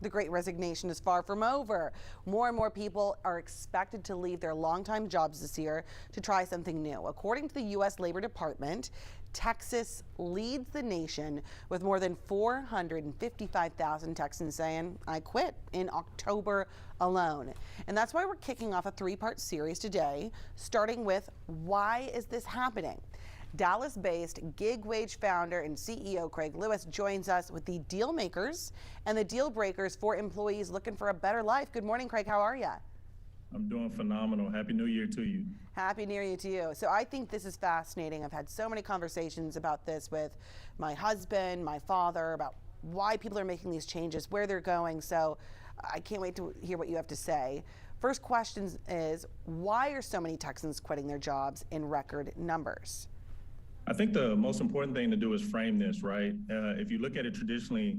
The Great Resignation is far from over. More and more people are expected to leave their longtime jobs this year to try something new. According to the U.S. Labor Department, Texas leads the nation with more than 455,000 Texans saying, "I quit" in October alone. And that's why we're kicking off a three-part series today, starting with why is this happening? Dallas-based gig wage founder and CEO Craig Lewis joins us with the deal makers and the deal breakers for employees looking for a better life. Good morning, Craig. How are you? I'm doing phenomenal. Happy New Year to you. Happy New Year to you. So I think this is fascinating. I've had so many conversations about this with my husband, my father, about why people are making these changes, where they're going. So I can't wait to hear what you have to say. First question is, why are so many Texans quitting their jobs in record numbers? I think the most important thing to do is frame this, right? If you look at it traditionally,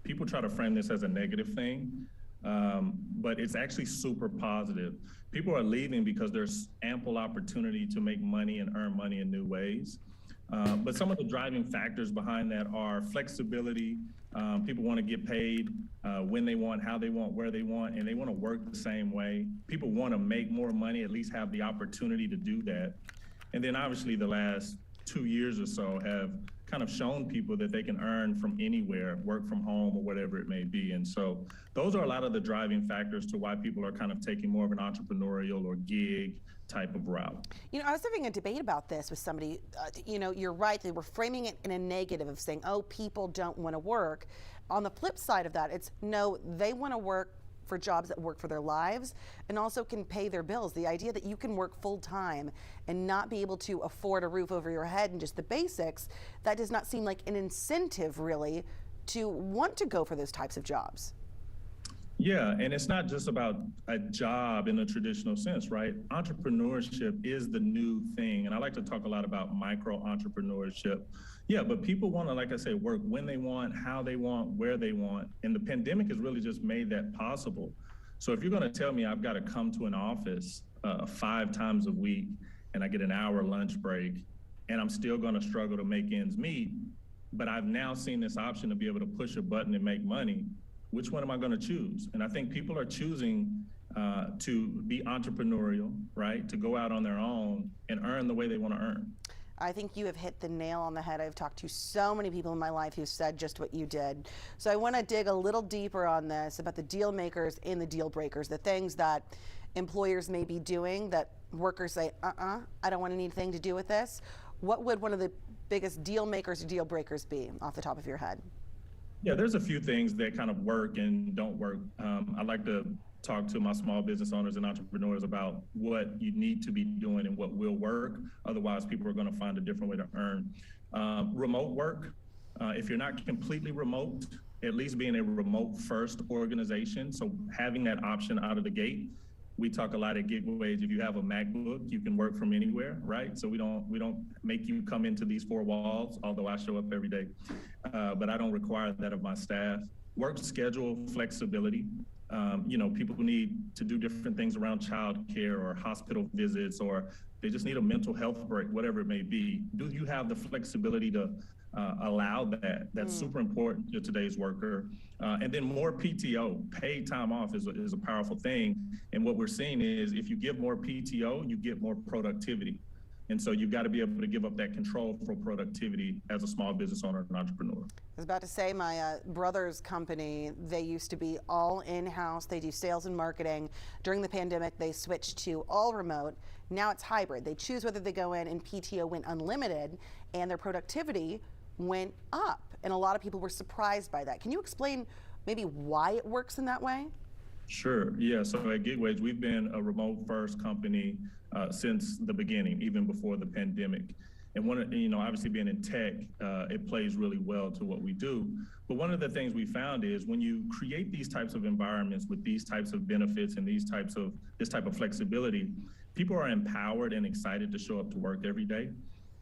people try to frame this as a negative thing, but it's actually super positive. People are leaving because there's ample opportunity to make money and earn money in new ways. But some of the driving factors behind that are flexibility. People want to get paid when they want, how they want, where they want, and they want to work the same way. People want to make more money, at least have the opportunity to do that. And then obviously the last 2 years or so have kind of shown people that they can earn from anywhere, work from home or whatever it may be. And so those are a lot of the driving factors to why people are kind of taking more of an entrepreneurial or gig type of route. You know, I was having a debate about this with somebody. You're right. They were framing it in a negative of saying, oh, people don't want to work. On the flip side of that, it's no, they want to work for jobs that work for their lives and also can pay their bills. The idea that you can work full time and not be able to afford a roof over your head and just the basics, that does not seem like an incentive really to want to go for those types of jobs. Yeah, and it's not just about a job in a traditional sense, right? Entrepreneurship is the new thing. And I like to talk a lot about micro entrepreneurship. Yeah, but people want to, like I say, work when they want, how they want, where they want. And the pandemic has really just made that possible. So if you're going to tell me I've got to come to an office 5 times a week and I get an hour lunch break and I'm still going to struggle to make ends meet, but I've now seen this option to be able to push a button and make money, which one am I going to choose? And I think people are choosing to be entrepreneurial, right? To go out on their own and earn the way they want to earn. I think you have hit the nail on the head. I've talked to so many people in my life who said just what you did. So I want to dig a little deeper on this about the deal makers and the deal breakers, the things that employers may be doing that workers say, I don't want anything to do with this. What would one of the biggest deal makers or deal breakers be off the top of your head? Yeah, there's a few things that kind of work and don't work. I like to talk to my small business owners and entrepreneurs about what you need to be doing and what will work. Otherwise, people are going to find a different way to earn. Remote work, if you're not completely remote, at least being a remote first organization. So having that option out of the gate. We talk a lot at Gig Wage. If you have a MacBook, you can work from anywhere, right? So we don't make you come into these 4 walls, although I show up every day. But I don't require that of my staff. Work schedule flexibility. People need to do different things around childcare or hospital visits, or they just need a mental health break, whatever it may be. Do you have the flexibility to allow that? That's super important to today's worker. And then more PTO, paid time off is a powerful thing. And what we're seeing is if you give more PTO, you get more productivity. And so you've got to be able to give up that control for productivity as a small business owner and entrepreneur. I was about to say my brother's company, they used to be all in-house. They do sales and marketing. During the pandemic, they switched to all remote. Now it's hybrid. They choose whether they go in and PTO went unlimited and their productivity went up. And a lot of people were surprised by that. Can you explain maybe why it works in that way? Sure. Yeah. So at Gig Wage, we've been a remote first company since the beginning, even before the pandemic. And obviously being in tech, it plays really well to what we do. But one of the things we found is when you create these types of environments with these types of benefits and this type of flexibility, people are empowered and excited to show up to work every day.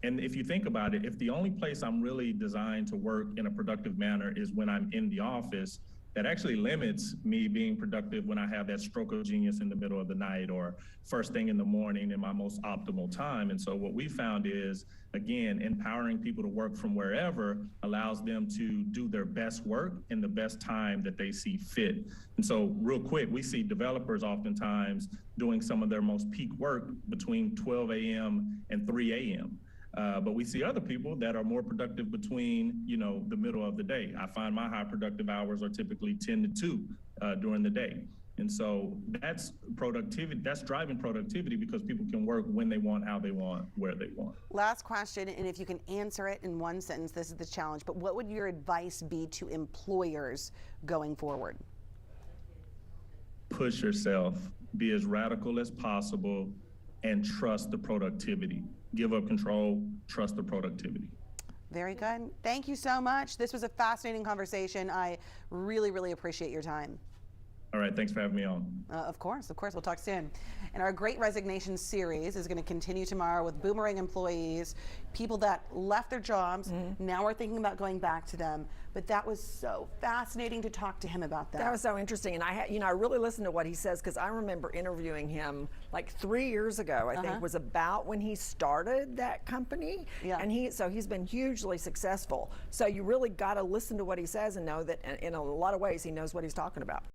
And if you think about it, if the only place I'm really designed to work in a productive manner is when I'm in the office, that actually limits me being productive when I have that stroke of genius in the middle of the night or first thing in the morning in my most optimal time. And so what we found is, again, empowering people to work from wherever allows them to do their best work in the best time that they see fit. And so real quick, we see developers oftentimes doing some of their most peak work between 12 a.m. and 3 a.m. But we see other people that are more productive between, the middle of the day. I find my high productive hours are typically 10 to 2 during the day. And so that's productivity, that's driving productivity because people can work when they want, how they want, where they want. Last question, and if you can answer it in one sentence, this is the challenge, but what would your advice be to employers going forward? Push yourself, be as radical as possible, and trust the productivity. Give up control, trust the productivity. Very good. Thank you so much. This was a fascinating conversation. I really, really appreciate your time. All right, thanks for having me on. Of course. We'll talk soon. And our Great Resignation series is going to continue tomorrow with boomerang employees, people that left their jobs, now are thinking about going back to them. But that was so fascinating to talk to him about that. That was so interesting. And I really listened to what he says because I remember interviewing him like 3 years ago, I think was about when he started that company. Yeah. And he's been hugely successful. So you really got to listen to what he says and know that in a lot of ways he knows what he's talking about.